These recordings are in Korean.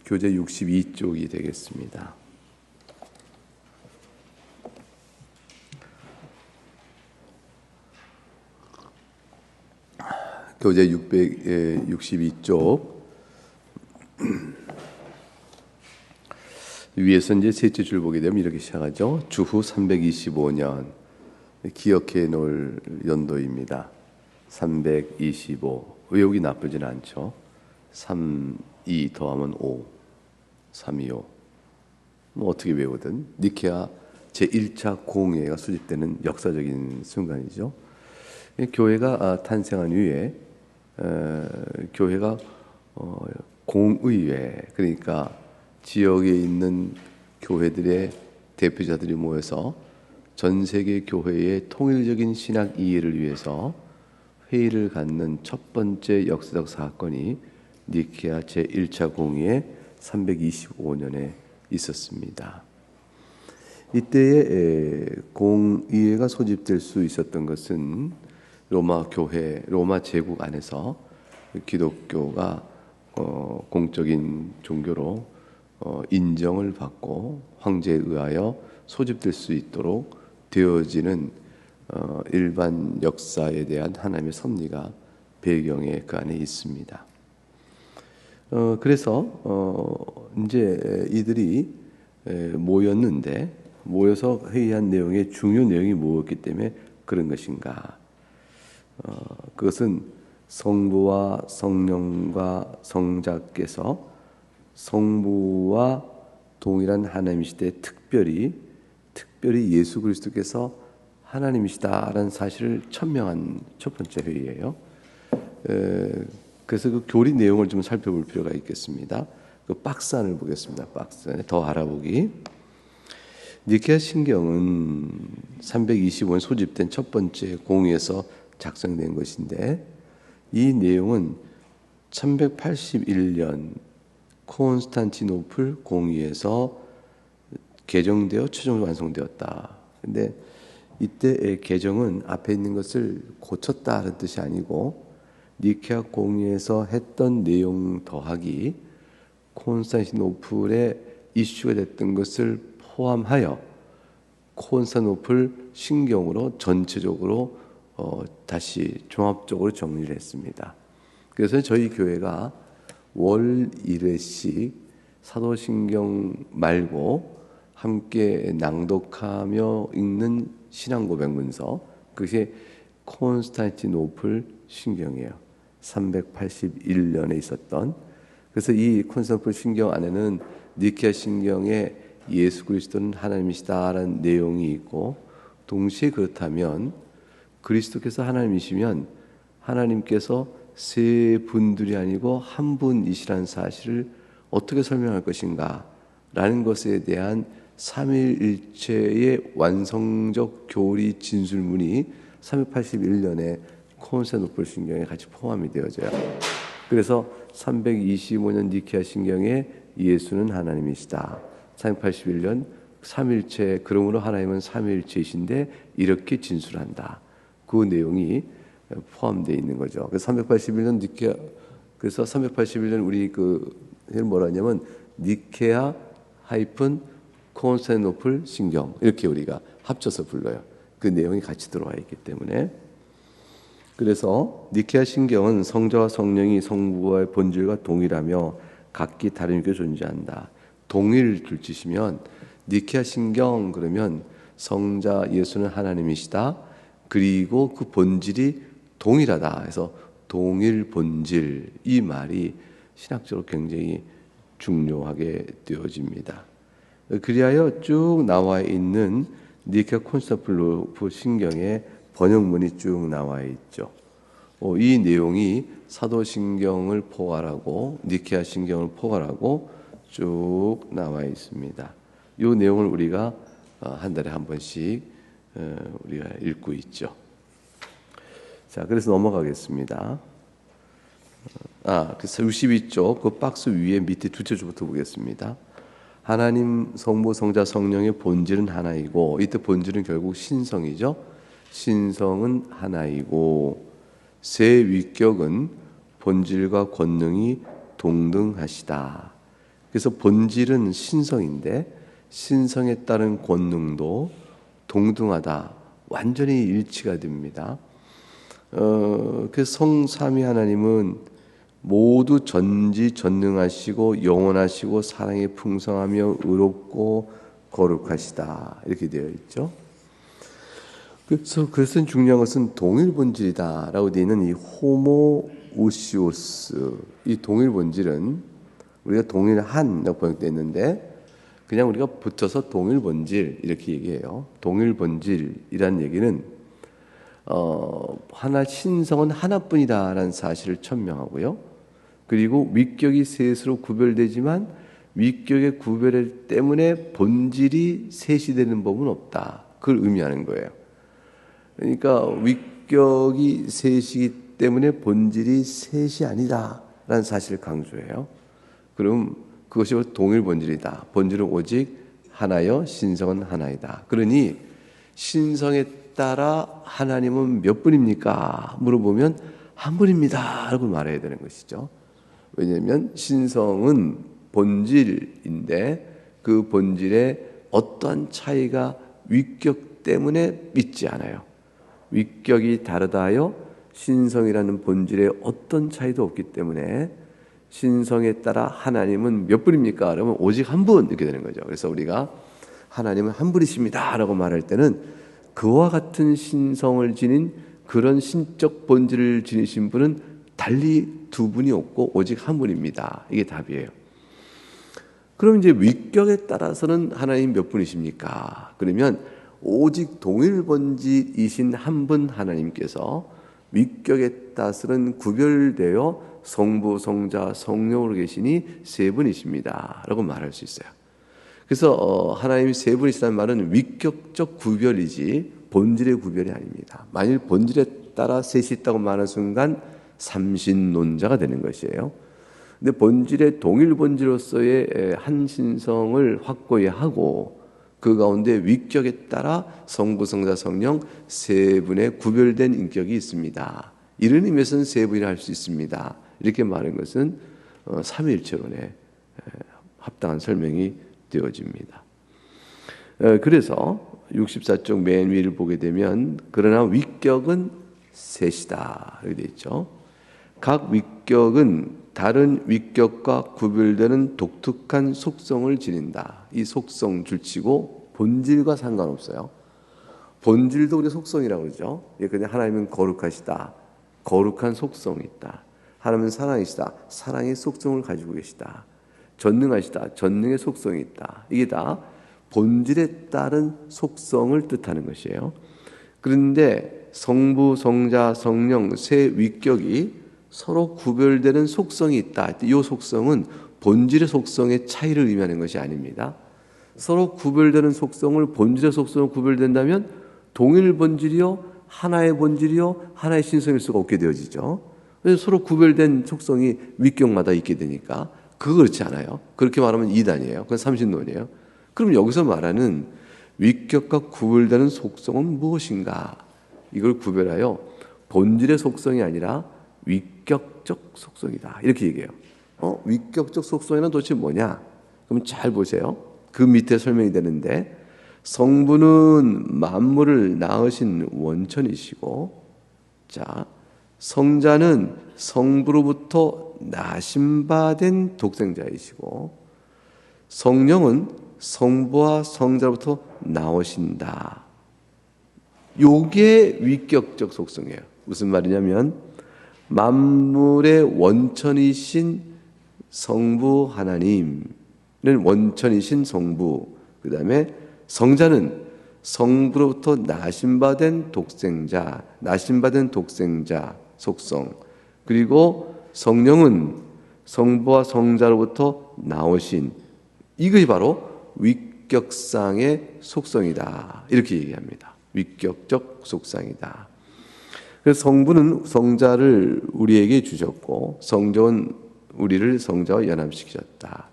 교재 62쪽이 되겠습니다. 교재 662쪽 위에서 이제 셋째 줄 보게 되면 이렇게 시작하죠. 주후 325년 기억해 놓을 연도입니다. 325 외우기 나쁘진 않죠. 3, 2 더하면 5 325 뭐 어떻게 외우든 니케아 제1차 공회가 수집되는 역사적인 순간이죠. 교회가 탄생한 이후에 교회가 공의회, 그러니까 지역에 있는 교회들의 대표자들이 모여서 전 세계 교회의 통일적인 신학 이해를 위해서 회의를 갖는 첫 번째 역사적 사건이 니케아 제1차 공의회 325년에 있었습니다. 이때에 공의회가 소집될 수 있었던 것은 로마 교회, 로마 제국 안에서 기독교가 공적인 종교로 인정을 받고 황제에 의하여 소집될 수 있도록 되어지는 일반 역사에 대한 하나님의 섭리가 배경에 그 안에 있습니다. 그래서 이제 이들이 모였는데 모여서 회의한 내용의 중요 내용이 무엇이기 때문에 그런 것인가? 그것은 성부와 성령과 성자께서 성부와 동일한 하나님이시되 특별히 예수 그리스도께서 하나님이시다라는 사실을 천명한 첫 번째 회의예요. 그래서 그 교리 내용을 좀 살펴볼 필요가 있겠습니다. 그 박스 안을 보겠습니다. 박스 안에 더 알아보기. 니케아 신경은 325년 소집된 첫 번째 공의에서 작성된 것인데 이 내용은 1181년 콘스탄티노플 공의에서 개정되어 최종적으로 완성되었다. 근데 이때의 개정은 앞에 있는 것을 고쳤다는 뜻이 아니고 니케아 공의에서 했던 내용 더하기 콘스탄티노플의 이슈가 됐던 것을 포함하여 콘스탄티노플 신경으로 전체적으로 다시 종합적으로 정리를 했습니다. 그래서 저희 교회가 월 1회씩 사도신경 말고 함께 낭독하며 읽는 신앙고백문서, 그것이 콘스탄티노플 신경이에요. 381년에 있었던. 그래서 이 콘스탄티노플 신경 안에는 니케아 신경에 예수 그리스도는 하나님이시다라는 내용이 있고, 동시에 그렇다면 그리스도께서 하나님이시면 하나님께서 세 분들이 아니고 한 분이시라는 사실을 어떻게 설명할 것인가 라는 것에 대한 삼위일체의 완성적 교리 진술문이 381년에 콘스탄티노플 신경에 같이 포함이 되어져요. 그래서 325년 니케아 신경에 예수는 하나님이시다. 381년 삼일체, 그러므로 하나님은 삼일체이신데 이렇게 진술한다. 그 내용이 포함되어 있는 거죠. 그래서 381년 니케아, 그래서 381년 우리 뭐라 하냐면 니케아 하이픈 콘스탄티노플 신경, 이렇게 우리가 합쳐서 불러요. 그 내용이 같이 들어와 있기 때문에. 그래서 니케아 신경은 성자와 성령이 성부와의 본질과 동일하며 각기 다른 유교에 존재한다. 동일 둘치시면 니케아 신경 그러면 성자 예수는 하나님이시다. 그리고 그 본질이 동일하다 해서 동일 본질, 이 말이 신학적으로 굉장히 중요하게 되어집니다. 그리하여 쭉 나와 있는 니케아 콘스탄티노플 신경의 번역문이 쭉 나와 있죠. 이 내용이 사도신경을 포괄하고 니케아 신경을 포괄하고 쭉 나와 있습니다. 이 내용을 우리가 한 달에 한 번씩 우리가 읽고 있죠. 자, 그래서 넘어가겠습니다. 그래서 62쪽 그 박스 위에 밑에 두째 줄부터 보겠습니다. 하나님 성부 성자 성령의 본질은 하나이고, 이때 본질은 결국 신성이죠. 신성은 하나이고 세 위격은 본질과 권능이 동등하시다. 그래서 본질은 신성인데 신성에 따른 권능도 동등하다. 완전히 일치가 됩니다. 그 성삼위 하나님은 모두 전지전능하시고 영원하시고 사랑이 풍성하며 의롭고 거룩하시다. 이렇게 되어 있죠. 그래서 그것은 중요한 것은 동일 본질이다라고 되어 있는 이 호모우시오스, 이 동일 본질은 우리가 동일한이라고 번역되어 있는데 그냥 우리가 붙여서 동일 본질 이렇게 얘기해요. 동일 본질이란 얘기는 하나 신성은 하나뿐이다라는 사실을 천명하고요. 그리고 위격이 셋으로 구별되지만 위격의 구별 때문에 본질이 셋이 되는 법은 없다. 그걸 의미하는 거예요. 그러니까 위격이 셋이기 때문에 본질이 셋이 아니다라는 사실을 강조해요. 그럼 그것이 동일 본질이다. 본질은 오직 하나여 신성은 하나이다. 그러니 신성에 따라 하나님은 몇 분입니까? 물어보면 한 분입니다. 라고 말해야 되는 것이죠. 왜냐하면 신성은 본질인데 그 본질에 어떠한 차이가 위격 때문에 있지 않아요. 위격이 다르다 하여 신성이라는 본질에 어떤 차이도 없기 때문에 신성에 따라 하나님은 몇 분입니까? 그러면 오직 한 분 이렇게 되는 거죠. 그래서 우리가 하나님은 한 분이십니다 라고 말할 때는 그와 같은 신성을 지닌 그런 신적 본질을 지니신 분은 달리 두 분이 없고 오직 한 분입니다. 이게 답이에요. 그럼 이제 위격에 따라서는 하나님 몇 분이십니까? 그러면 오직 동일 본질이신 한 분 하나님께서 위격에 따라서는 구별되어 성부, 성자, 성령으로 계시니 세 분이십니다 라고 말할 수 있어요. 그래서 하나님이 세 분이시다는 말은 위격적 구별이지 본질의 구별이 아닙니다. 만일 본질에 따라 셋이 있다고 말하는 순간 삼신론자가 되는 것이에요. 근데 본질의 동일 본질로서의 한 신성을 확고히 하고 그 가운데 위격에 따라 성부, 성자, 성령 세 분의 구별된 인격이 있습니다. 이런 의미에서는 세 분이라 할 수 있습니다. 이렇게 말한 것은 삼위일체론에 합당한 설명이 되어집니다. 그래서 64쪽 맨 위를 보게 되면 그러나 위격은 셋이다 이렇게 되어 있죠. 각 위격은 다른 위격과 구별되는 독특한 속성을 지닌다. 이 속성 줄치고 본질과 상관없어요. 본질도 우리 속성이라고 그러죠. 그냥 하나님은 거룩하시다. 거룩한 속성이 있다. 하나님은 사랑이시다. 사랑의 속성을 가지고 계시다. 전능하시다. 전능의 속성이 있다. 이게 다 본질에 따른 속성을 뜻하는 것이에요. 그런데 성부, 성자, 성령 세 위격이 서로 구별되는 속성이 있다. 이 속성은 본질의 속성의 차이를 의미하는 것이 아닙니다. 서로 구별되는 속성을 본질의 속성을 구별된다면 동일 본질이요, 하나의 본질이요, 하나의 신성일 수가 없게 되어지죠. 그래서 서로 구별된 속성이 위격마다 있게 되니까 그거 그렇지 않아요. 그렇게 말하면 이단이에요. 그건 삼신론이에요. 그럼 여기서 말하는 위격과 구별되는 속성은 무엇인가? 이걸 구별하여 본질의 속성이 아니라 위격적 속성이다. 이렇게 얘기해요. 위격적 속성이란 도대체 뭐냐? 그럼 잘 보세요. 그 밑에 설명이 되는데 성부는 만물을 낳으신 원천이시고, 자, 성자는 성부로부터 나심받은 독생자이시고, 성령은 성부와 성자로부터 나오신다. 요게 위격적 속성이에요. 무슨 말이냐면 만물의 원천이신 성부 하나님은 원천이신 성부, 그 다음에 성자는 성부로부터 나심받은 독생자, 나심받은 독생자 속성, 그리고 성령은 성부와 성자로부터 나오신, 이것이 바로 위격상의 속성이다. 이렇게 얘기합니다. 위격적 속성이다. 그래서 성부는 성자를 우리에게 주셨고 성령은 우리를 성자와 연합시키셨다.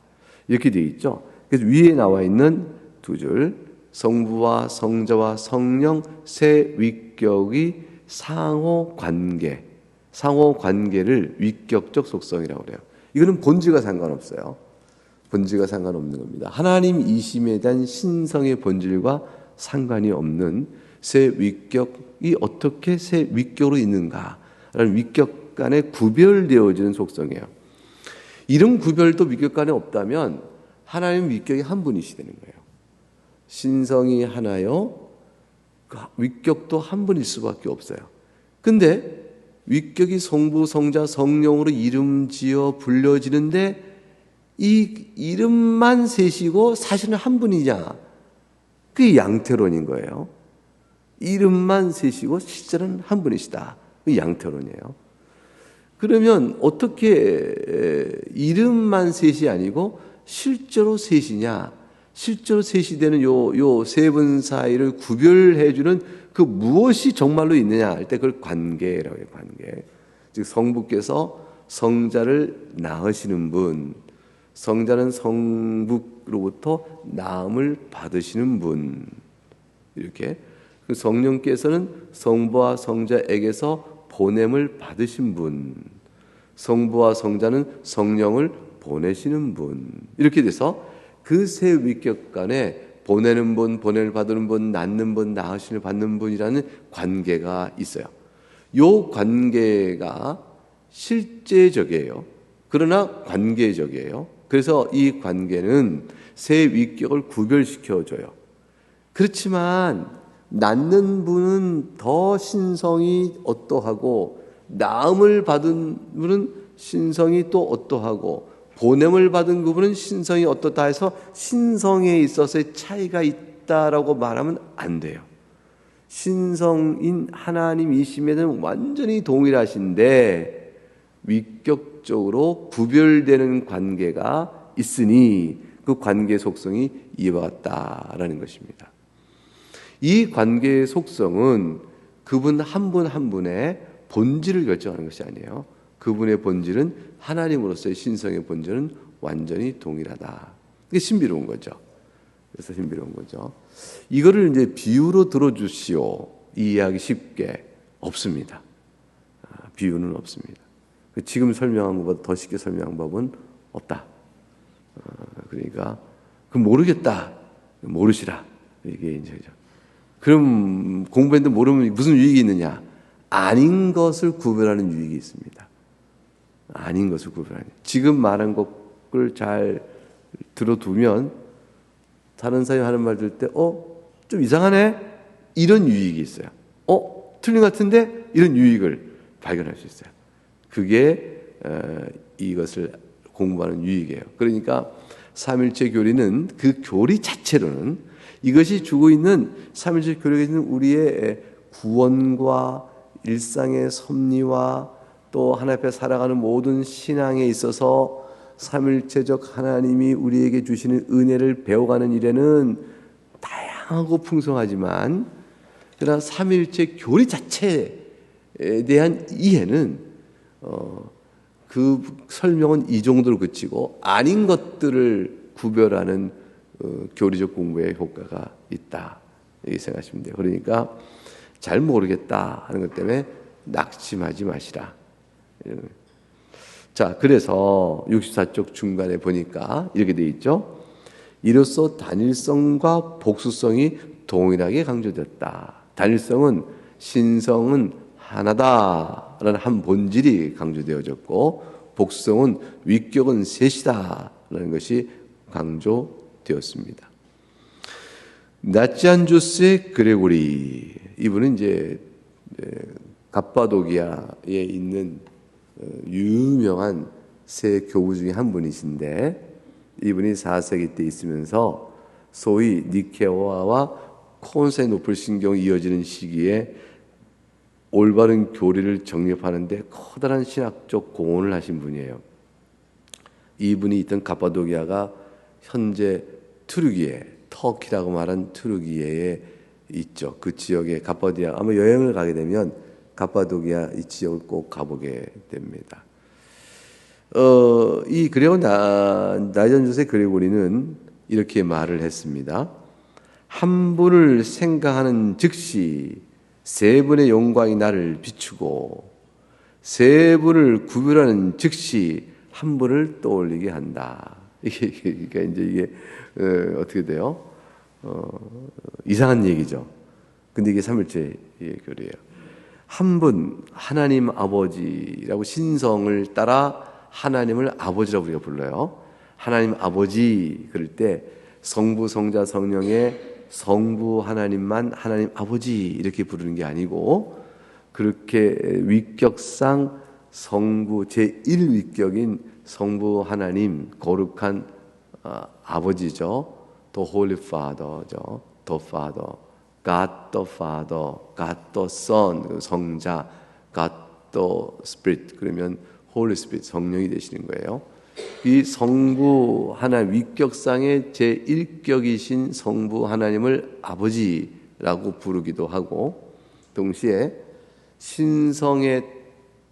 이렇게 되어 있죠. 그래서 위에 나와 있는 두 줄, 성부와 성자와 성령 세 위격이 상호 관계를 위격적 속성이라고 그래요. 이거는 본질과 상관없어요. 본질과 상관없는 겁니다. 하나님이심에 대한 신성의 본질과 상관이 없는 새 위격이 어떻게 새 위격으로 있는가라는 위격 간에 구별되어지는 속성이에요. 이런 구별도 위격 간에 없다면 하나님 위격이 한 분이시되는 거예요. 신성이 하나요, 위격도 한 분일 수밖에 없어요. 근데 위격이 성부, 성자, 성령으로 이름지어 불려지는데 이 이름만 셋이고 사실은 한 분이냐? 그게 양태론인 거예요. 이름만 셋이고 실제는 한 분이시다. 그게 양태론이에요. 그러면 어떻게 이름만 셋이 아니고 실제로 셋이냐? 실제로 셋이 되는 요 세 분 사이를 구별해주는 그 무엇이 정말로 있느냐 할 때 그걸 관계라고 해요. 관계. 즉 성부께서 성자를 낳으시는 분, 성자는 성부로부터 낳음을 받으시는 분, 이렇게 그 성령께서는 성부와 성자에게서 보냄을 받으신 분, 성부와 성자는 성령을 보내시는 분, 이렇게 돼서 그 세 위격 간에 보내는 분, 보냄을 받는 분, 낳는 분, 낳으심을 받는 분이라는 관계가 있어요. 이 관계가 실제적이에요. 그러나 관계적이에요. 그래서 이 관계는 세 위격을 구별시켜줘요. 그렇지만 낳는 분은 더 신성이 어떠하고 낳음을 받은 분은 신성이 또 어떠하고 보냄을 받은 그분은 신성이 어떻다 해서 신성에 있어서의 차이가 있다라고 말하면 안 돼요. 신성인 하나님이심에는 완전히 동일하신데 위격적으로 구별되는 관계가 있으니 그 관계 속성이 이와 같다라는 것입니다. 이 관계의 속성은 그분 한 분 한 분의 본질을 결정하는 것이 아니에요. 그분의 본질은 하나님으로서의 신성의 본질은 완전히 동일하다. 이게 신비로운 거죠. 그래서 신비로운 거죠. 이거를 이제 비유로 들어주시오. 이해하기 쉽게 없습니다. 비유는 없습니다. 지금 설명한 것보다 더 쉽게 설명한 법은 없다. 그러니까 그 모르겠다, 모르시라. 이게 이제 그럼 공부했는데 모르면 무슨 유익이 있느냐? 아닌 것을 구별하는 유익이 있습니다. 아닌 것을 구별하는. 지금 말한 것을 잘 들어두면 다른 사람이 하는 말 들을 때 좀 이상하네? 이런 유익이 있어요. 틀린 것 같은데? 이런 유익을 발견할 수 있어요. 그게 이것을 공부하는 유익이에요. 그러니까 삼일체 교리는 그 교리 자체로는 이것이 주고 있는 삼일체 교리가 있는 우리의 구원과 일상의 섭리와 또 하나님 앞에 살아가는 모든 신앙에 있어서 삼일체적 하나님이 우리에게 주시는 은혜를 배워가는 일에는 다양하고 풍성하지만 그러나 삼일체 교리 자체에 대한 이해는 그 설명은 이 정도로 그치고 아닌 것들을 구별하는 교리적 공부의 효과가 있다 이렇게 생각하시면 돼요. 그러니까 잘 모르겠다 하는 것 때문에 낙심하지 마시라. 자, 그래서 64쪽 중간에 보니까 이렇게 돼 있죠. 이로써 단일성과 복수성이 동일하게 강조됐다. 단일성은 신성은 하나다라는 한 본질이 강조되어졌고 복수성은 위격은 셋이다라는 것이 강조되었습니다. 나치안주스의 그레고리, 이분은 이제 갑바도기아에 있는 유명한 세 교부 중에 한 분이신데 이분이 4세기 때 있으면서 소위 니케아와 콘스탄티노플 신경이 이어지는 시기에 올바른 교리를 정립하는 데 커다란 신학적 공헌을 하신 분이에요. 이분이 있던 갑바도기아가 현재 투르기에, 터키라고 말한 투르기에에 있죠. 그 지역에 갑바도기아, 아마 여행을 가게 되면 갑바도기아 이 지역을 꼭 가보게 됩니다. 이 나이전주스의 그레고리는 이렇게 말을 했습니다. 한 분을 생각하는 즉시 세 분의 영광이 나를 비추고 세 분을 구별하는 즉시 한 분을 떠올리게 한다. 그러니까 이제 이게 어떻게 돼요? 이상한 얘기죠. 근데 이게 삼일체의 교리예요. 한 분 하나님 아버지라고 신성을 따라 하나님을 아버지라고 우리가 불러요. 하나님 아버지 그럴 때 성부, 성자, 성령의 성부 하나님만 하나님 아버지 이렇게 부르는 게 아니고 그렇게 위격상 성부 제1위격인 성부 하나님 거룩한 아버지죠. The Holy Father죠. The Father, God the Father, God the Son, 성자, God the Spirit 그러면 Holy Spirit 성령이 되시는 거예요. 이 성부 하나님 위격상의 제1격이신 성부 하나님을 아버지라고 부르기도 하고 동시에 신성에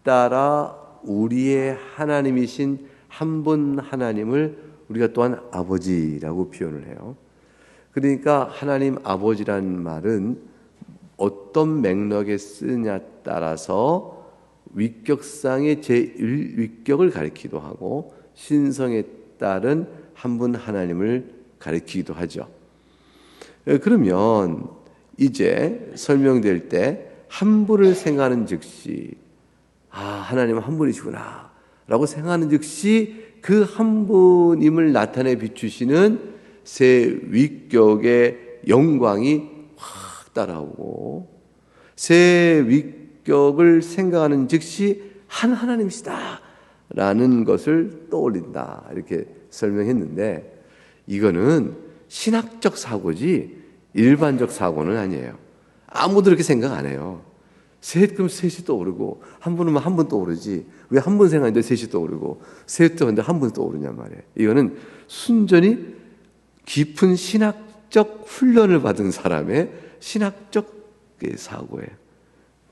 따라 우리의 하나님이신 한 분 하나님을 우리가 또한 아버지라고 표현을 해요. 그러니까 하나님 아버지라는 말은 어떤 맥락에 쓰냐에 따라서 위격상의 제1위격을 가리키기도 하고 신성에 따른 한 분 하나님을 가리키기도 하죠. 그러면 이제 설명될 때 한 분을 생각하는 즉시 하나님은 한 분이시구나 라고 생각하는 즉시 그 한 분임을 나타내 비추시는 세 위격의 영광이 확 따라오고 세 위격을 생각하는 즉시 한 하나님이시다 라는 것을 떠올린다 이렇게 설명했는데 이거는 신학적 사고지 일반적 사고는 아니에요. 아무도 이렇게 생각 안 해요. 그럼 셋이 떠오르고 한 분은 한 분 떠오르지 왜 한 분 생각하는데 셋이 떠오르고 셋 떠오르는데 한 분 떠오르냔 말이에요. 이거는 순전히 깊은 신학적 훈련을 받은 사람의 신학적 사고예요.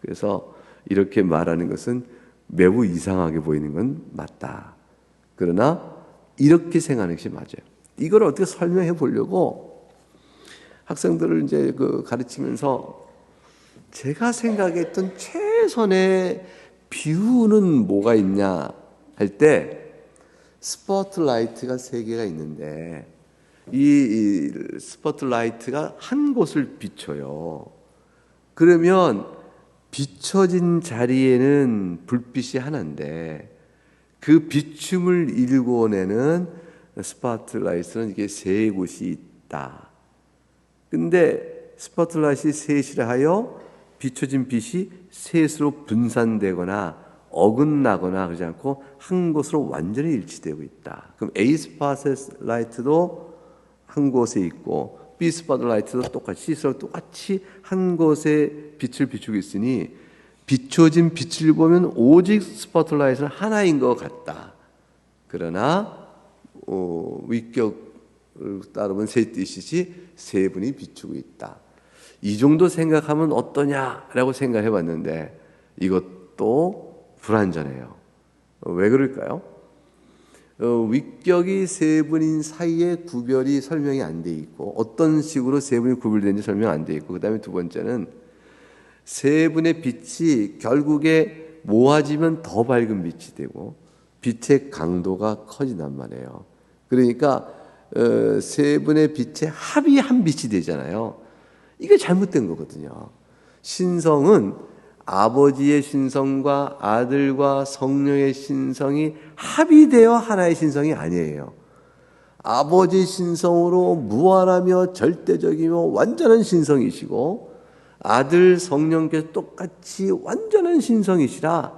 그래서 이렇게 말하는 것은 매우 이상하게 보이는 건 맞다. 그러나 이렇게 생각하는 것이 맞아요. 이걸 어떻게 설명해 보려고 학생들을 이제 가르치면서 제가 생각했던 최선의 비유는 뭐가 있냐 할 때 스포트라이트가 3개가 있는데 이 스포트라이트가 한 곳을 비춰요. 그러면 비춰진 자리에는 불빛이 하나인데 그 비춤을 일궈내는 스포트라이트는 이게 3곳이 있다. 근데 스포트라이트이 셋이라 하여 비춰진 빛이 셋으로 분산되거나 어긋나거나 그러지 않고 한 곳으로 완전히 일치되고 있다. 그럼 A 스포트라이트도 한 곳에 있고 B 스포트라이트도 똑같이 C스로 똑같이 한 곳에 빛을 비추고 있으니 비춰진 빛을 보면 오직 스포트라이트는 하나인 것 같다. 그러나 위격을 따르면 세 뜻이지 세 분이 비추고 있다. 이 정도 생각하면 어떠냐라고 생각해 봤는데 이것도 불완전해요. 왜 그럴까요? 위격이 세 분인 사이에 구별이 설명이 안 돼 있고 어떤 식으로 세 분이 구별되는지 설명 안 돼 있고 그 다음에 두 번째는 세 분의 빛이 결국에 모아지면 더 밝은 빛이 되고 빛의 강도가 커진단 말이에요. 그러니까 세 분의 빛의 합이 한 빛이 되잖아요. 이게 잘못된 거거든요. 신성은 아버지의 신성과 아들과 성령의 신성이 합의되어 하나의 신성이 아니에요. 아버지 신성으로 무한하며 절대적이며 완전한 신성이시고 아들 성령께서 똑같이 완전한 신성이시라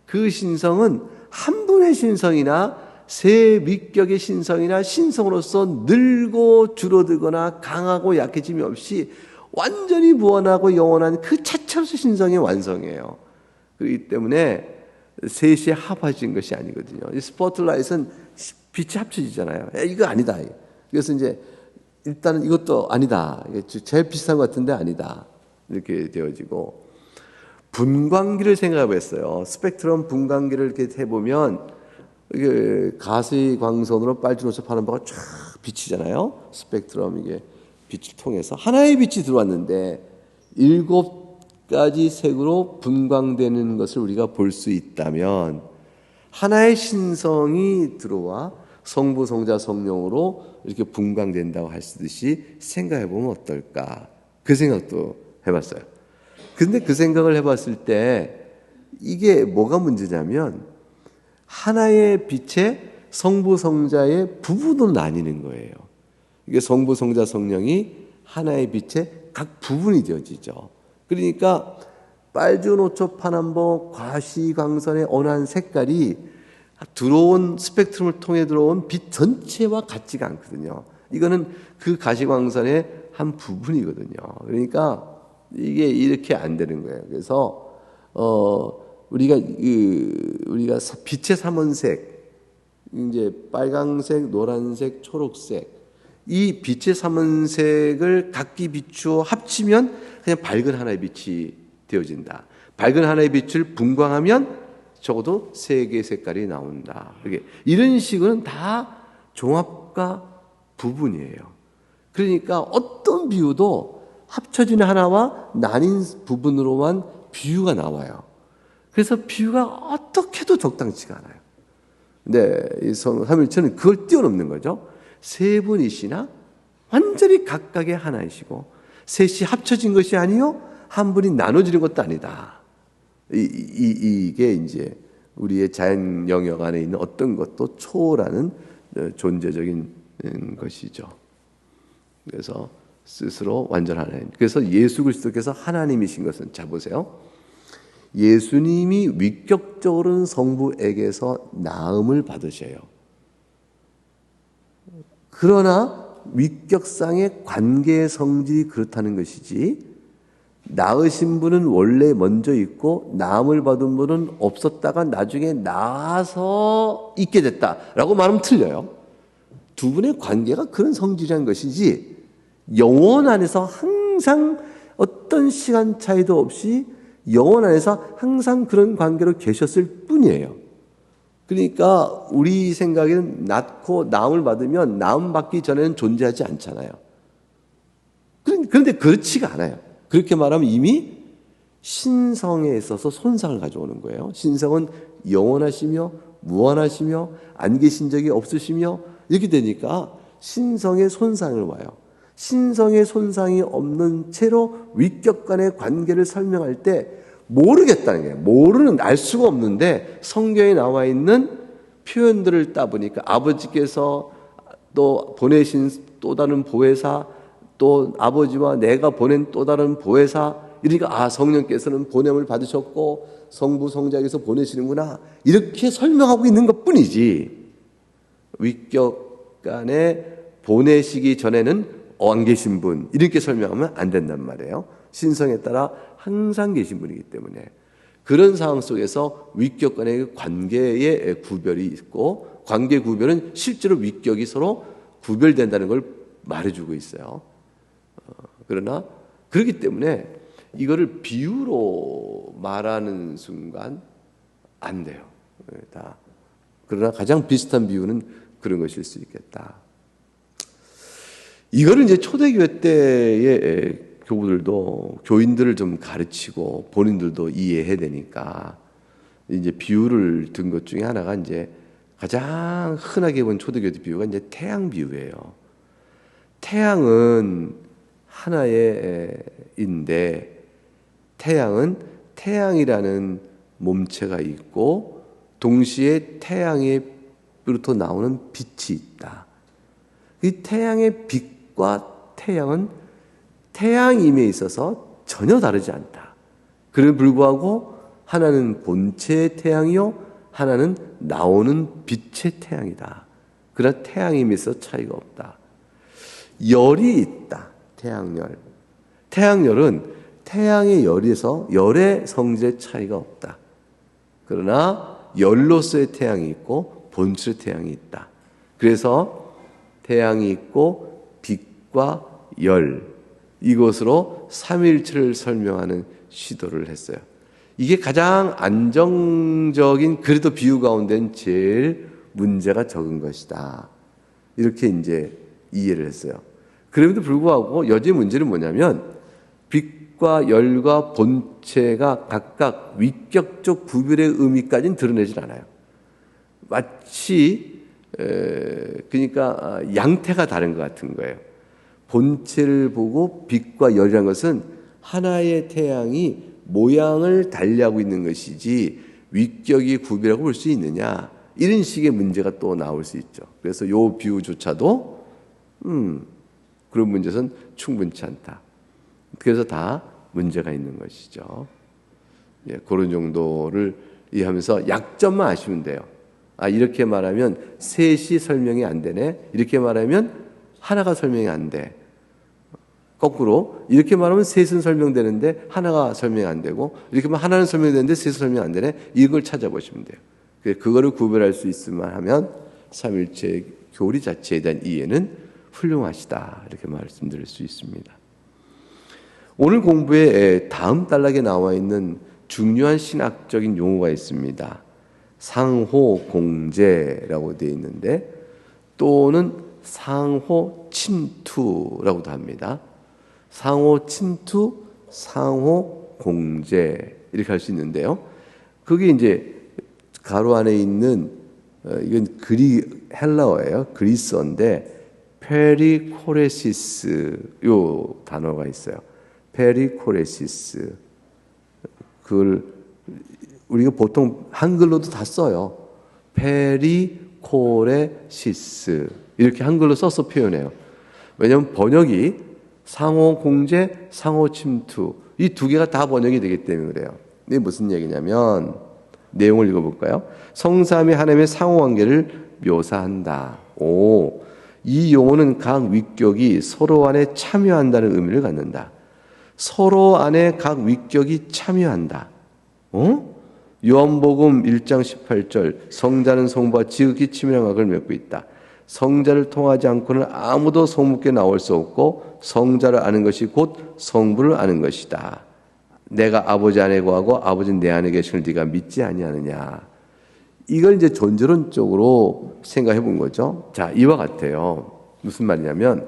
그 신성은 한 분의 신성이나 세 위격의 신성이나 신성으로서 늘고 줄어들거나 강하고 약해짐이 없이 완전히 무한하고 영원한 그 차차로서 신성의 완성이에요. 그렇기 때문에 셋이 합해진 것이 아니거든요. 이 스포트라이트는 빛이 합쳐지잖아요. 이거 아니다. 그래서 이제 일단은 이것도 아니다. 제일 비슷한 것 같은데 아니다. 이렇게 되어지고 분광기를 생각해봤어요. 스펙트럼 분광기를 이렇게 해보면 이게 가시광선으로 빨주노초 파란바가 쫙 비치잖아요. 스펙트럼 이게 빛을 통해서 하나의 빛이 들어왔는데 7가지 색으로 분광되는 것을 우리가 볼 수 있다면 하나의 신성이 들어와 성부, 성자, 성령으로 이렇게 분광된다고 하시듯이 생각해 보면 어떨까? 그 생각도 해봤어요. 근데 그 생각을 해봤을 때 이게 뭐가 문제냐면 하나의 빛에 성부, 성자의 부부도 나뉘는 거예요. 이게 성부, 성자, 성령이 하나의 빛의 각 부분이 되어지죠. 그러니까 빨주노초 파남보 과시광선의 어느 한 색깔이 들어온 스펙트럼을 통해 들어온 빛 전체와 같지가 않거든요. 이거는 그 가시광선의 한 부분이거든요. 그러니까 이게 이렇게 안 되는 거예요. 그래서 우리가 빛의 삼원색, 이제 빨강색, 노란색, 초록색, 이 빛의 삼원색을 각기 비추어 합치면 그냥 밝은 하나의 빛이 되어진다. 밝은 하나의 빛을 분광하면 적어도 세 개의 색깔이 나온다. 이런 식으로는 다 종합과 부분이에요. 그러니까 어떤 비유도 합쳐진 하나와 나뉜 부분으로만 비유가 나와요. 그래서 비유가 어떻게 해도 적당치가 않아요. 근데 이 삼일체는 그걸 뛰어넘는 거죠. 세 분이시나 완전히 각각의 하나이시고 셋이 합쳐진 것이 아니요 한 분이 나눠지는 것도 아니다. 이게 이제 우리의 자연 영역 안에 있는 어떤 것도 초월하는 존재적인 것이죠. 그래서 스스로 완전 하나님. 그래서 예수 그리스도께서 하나님이신 것은 자 보세요. 예수님이 위격적으로는 성부에게서 나음을 받으셔요. 그러나 위격상의 관계의 성질이 그렇다는 것이지 낳으신 분은 원래 먼저 있고 나음을 받은 분은 없었다가 나중에 나아서 있게 됐다라고 말하면 틀려요. 두 분의 관계가 그런 성질이란 것이지 영혼 안에서 항상 어떤 시간 차이도 없이 영혼 안에서 항상 그런 관계로 계셨을 뿐이에요. 그러니까 우리 생각에는 낳고 나음을 받으면 나음 받기 전에는 존재하지 않잖아요. 그런데 그렇지가 않아요. 그렇게 말하면 이미 신성에 있어서 손상을 가져오는 거예요. 신성은 영원하시며 무한하시며 안 계신 적이 없으시며 이렇게 되니까 신성의 손상을 와요. 신성의 손상이 없는 채로 위격 간의 관계를 설명할 때 모르겠다는 거예요. 모르는, 알 수가 없는데 성경에 나와 있는 표현들을 따보니까 아버지께서 또 보내신 또 다른 보혜사, 또 아버지와 내가 보낸 또 다른 보혜사, 이러니까 성령께서는 보냄을 받으셨고 성부 성자께서 보내시는구나 이렇게 설명하고 있는 것뿐이지 위격 간에 보내시기 전에는 안 계신 분 이렇게 설명하면 안 된단 말이에요. 신성에 따라 항상 계신 분이기 때문에 그런 상황 속에서 위격 간의 관계의 구별이 있고 관계 구별은 실제로 위격이 서로 구별된다는 걸 말해주고 있어요. 그러나 그렇기 때문에 이거를 비유로 말하는 순간 안 돼요. 다. 그러나 가장 비슷한 비유는 그런 것일 수 있겠다. 이거를 이제 초대교회 때의 교우들도 교인들을 좀 가르치고 본인들도 이해해야 되니까 이제 비유를 든 것 중에 하나가 이제 가장 흔하게 본 초대교회 비유가 이제 태양 비유예요. 태양은 하나의 인데 태양은 태양이라는 몸체가 있고 동시에 태양으로부터 나오는 빛이 있다. 이 태양의 빛과 태양은 태양임에 있어서 전혀 다르지 않다. 그럼에도 불구하고 하나는 본체의 태양이요 하나는 나오는 빛의 태양이다. 그러나 태양임에 있어서 차이가 없다. 열이 있다. 태양열. 태양열은 태양의 열에서 열의 성질의 차이가 없다. 그러나 열로서의 태양이 있고 본질의 태양이 있다. 그래서 태양이 있고 빛과 열 이것으로 삼위일체를 설명하는 시도를 했어요. 이게 가장 안정적인 그래도 비유 가운데는 제일 문제가 적은 것이다. 이렇게 이제 이해를 했어요. 그럼에도 불구하고 여지의 문제는 뭐냐면 빛과 열과 본체가 각각 위격적 구별의 의미까지는 드러내질 않아요. 마치 그러니까 양태가 다른 것 같은 거예요. 본체를 보고 빛과 열이라는 것은 하나의 태양이 모양을 달리하고 있는 것이지 위격이 구비라고 볼 수 있느냐, 이런 식의 문제가 또 나올 수 있죠. 그래서 요 비유조차도 그런 문제는 충분치 않다. 그래서 다 문제가 있는 것이죠. 예, 그런 정도를 이해하면서 약점만 아시면 돼요. 아, 이렇게 말하면 셋이 설명이 안 되네. 이렇게 말하면 하나가 설명이 안 돼. 거꾸로 이렇게 말하면 셋은 설명되는데 하나가 설명이 안 되고, 이렇게 말하면 하나는 설명되는데 셋은 설명이 안 되네. 이걸 찾아보시면 돼요. 그거를 구별할 수 있으면 하면 삼일체 교리 자체에 대한 이해는 훌륭하시다, 이렇게 말씀드릴 수 있습니다. 오늘 공부에 다음 단락에 나와 있는 중요한 신학적인 용어가 있습니다. 상호공제라고 되어 있는데, 또는 상호침투라고도 합니다. 상호침투, 상호공제, 이렇게 할 수 있는데요. 그게 이제 가로 안에 있는 이건 헬라어예요. 그리스어인데 페리코레시스, 요 단어가 있어요. 페리코레시스. 그걸 우리가 보통 한글로도 다 써요. 페리코레시스, 이렇게 한글로 써서 표현해요. 왜냐하면 번역이 상호공제, 상호침투, 이 두 개가 다 번역이 되기 때문에 그래요. 이게 무슨 얘기냐면, 내용을 읽어볼까요? 성삼위 하나님의 상호관계를 묘사한다. 이 용어는 각 위격이 서로 안에 참여한다는 의미를 갖는다. 서로 안에 각 위격이 참여한다. 요한복음 1장 18절, 성자는 성부와 지극히 친밀한 관계를 맺고 있다. 성자를 통하지 않고는 아무도 성부께 나올 수 없고 성자를 아는 것이 곧 성부를 아는 것이다. 내가 아버지 안에 거하고 아버지는 내 안에 계심을 네가 믿지 아니하느냐. 이걸 이제 전제론적으로 생각해 본 거죠. 자, 이와 같아요. 무슨 말이냐면,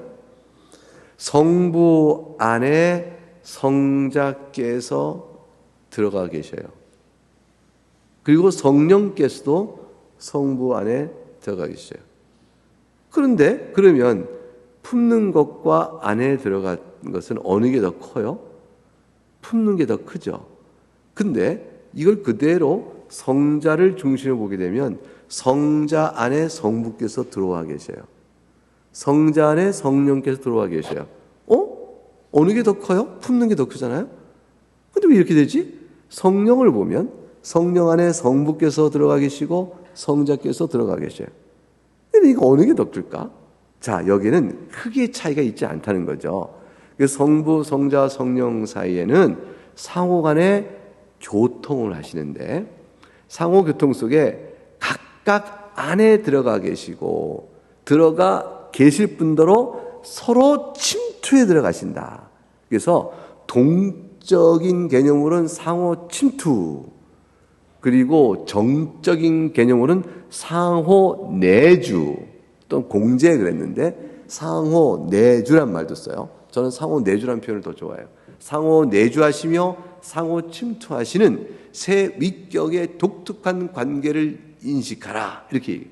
성부 안에 성자께서 들어가 계셔요. 그리고 성령께서도 성부 안에 들어가 계셔요. 그런데 그러면 품는 것과 안에 들어간 것은 어느 게 더 커요? 품는 게 더 크죠. 근데 이걸 그대로 성자를 중심으로 보게 되면 성자 안에 성부께서 들어와 계셔요. 성자 안에 성령께서 들어와 계셔요. 어느 게 더 커요? 품는 게 더 크잖아요. 근데 왜 이렇게 되지? 성령을 보면 성령 안에 성부께서 들어가 계시고 성자께서 들어가 계셔요. 근데 이거 어느 게 더 클까? 자, 여기는 크게 차이가 있지 않다는 거죠. 성부, 성자, 성령 사이에는 상호 간에 교통을 하시는데, 상호 교통 속에 각각 안에 들어가 계시고 들어가 계실 분더러 서로 침투에 들어가신다. 그래서 동적인 개념으로는 상호 침투, 그리고 정적인 개념으로는 상호 내주, 또는 공제 그랬는데 상호 내주란 말도 써요. 저는 상호 내주라는 표현을 더 좋아해요. 상호 내주하시며 상호 침투하시는 세 위격의 독특한 관계를 인식하라. 이렇게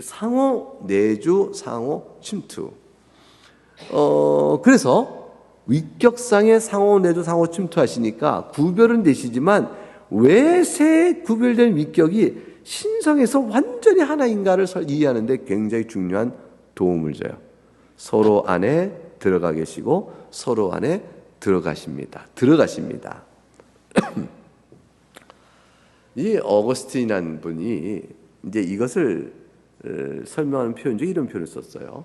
상호 내주, 상호 침투. 그래서 위격상의 상호 내주, 상호 침투하시니까 구별은 되시지만 왜 세 구별된 위격이 신성에서 완전히 하나인가를 이해하는 데 굉장히 중요한 도움을 줘요. 서로 안에 들어가 계시고 서로 안에 들어가십니다. 이 어거스틴이라는 분이 이제 이것을 설명하는 표현 중에 이런 표현을 썼어요.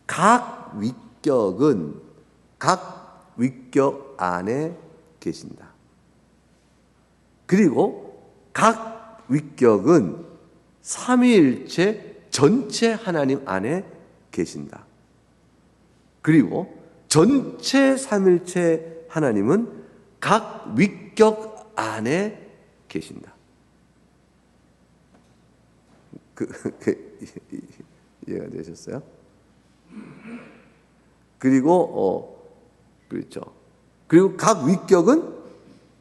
각 위격은 각 위격 안에 계신다. 그리고 각 위격은 삼위일체 전체 하나님 안에 계신다. 그리고 전체 삼일체 하나님은 각 위격 안에 계신다. 이해가 되셨어요? 그리고 그렇죠. 그리고 각 위격은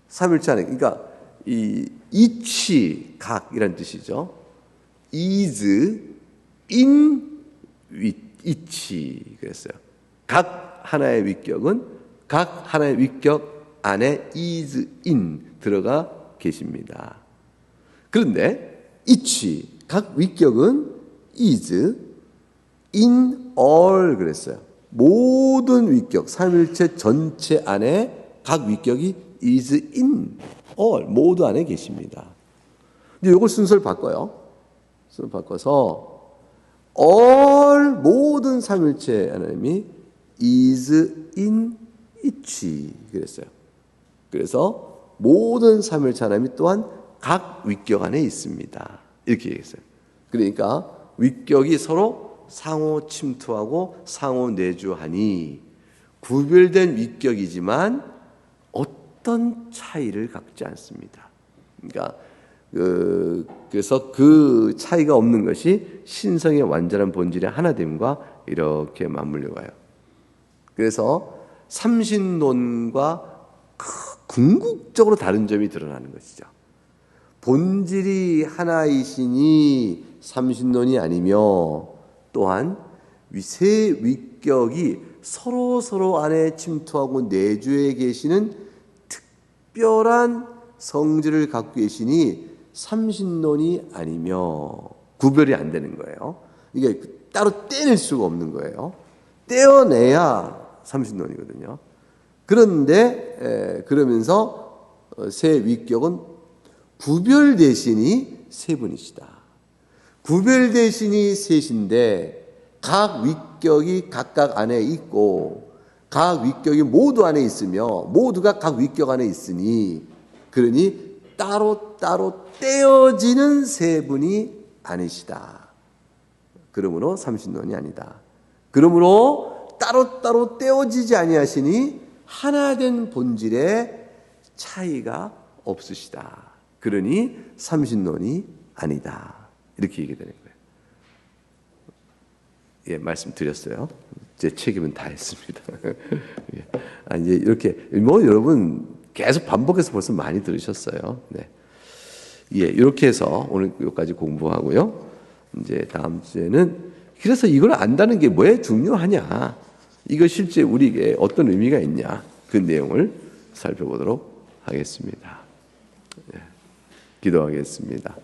삼일체 안에, 그러니까 이 이치 각이란 뜻이죠. is in each 그랬어요. 각 하나의 위격은 각 하나의 위격 안에 is in 들어가 계십니다. 그런데 each 각 위격은 is in all 그랬어요. 모든 위격 삼일체 전체 안에 각 위격이 is in all 모두 안에 계십니다. 이제 이걸 순서를 바꿔요. 순서를 바꿔서 all 모든 삼일체 하나님이 is in each 그랬어요. 그래서 모든 삼일체 하나님이 또한 각 위격 안에 있습니다. 이렇게 얘기했어요. 그러니까 위격이 서로 상호 침투하고 상호 내주하니 구별된 위격이지만 어떤 차이를 갖지 않습니다. 그러니까 그래서 그 차이가 없는 것이 신성의 완전한 본질의 하나됨과 이렇게 맞물려 가요. 그래서 삼신론과 궁극적으로 다른 점이 드러나는 것이죠. 본질이 하나이시니 삼신론이 아니며 또한 세 위격이 서로 안에 침투하고 내주에 계시는 특별한 성질을 갖고 계시니 삼신론이 아니며 구별이 안 되는 거예요. 이게 따로 떼낼 수가 없는 거예요. 떼어내야 삼신론이거든요. 그런데 그러면서 세 위격은 구별되시니 세 분이시다. 구별되시니 셋인데 각 위격이 각각 안에 있고 각 위격이 모두 안에 있으며 모두가 각 위격 안에 있으니 그러니 따로 떼어지는 세 분이 아니시다. 그러므로 삼신론이 아니다. 그러므로 따로 떼어지지 아니하시니 하나된 본질의 차이가 없으시다. 그러니 삼신론이 아니다. 이렇게 얘기되는 거예요. 예, 말씀드렸어요. 제 책임은 다 했습니다. 예. 이제 이렇게 여러분 계속 반복해서 벌써 많이 들으셨어요. 네. 예, 이렇게 해서 오늘 여기까지 공부하고요. 이제 다음 주에는 그래서 이걸 안다는 게 왜 중요하냐? 이거 실제 우리에게 어떤 의미가 있냐? 그 내용을 살펴보도록 하겠습니다. 예, 기도하겠습니다.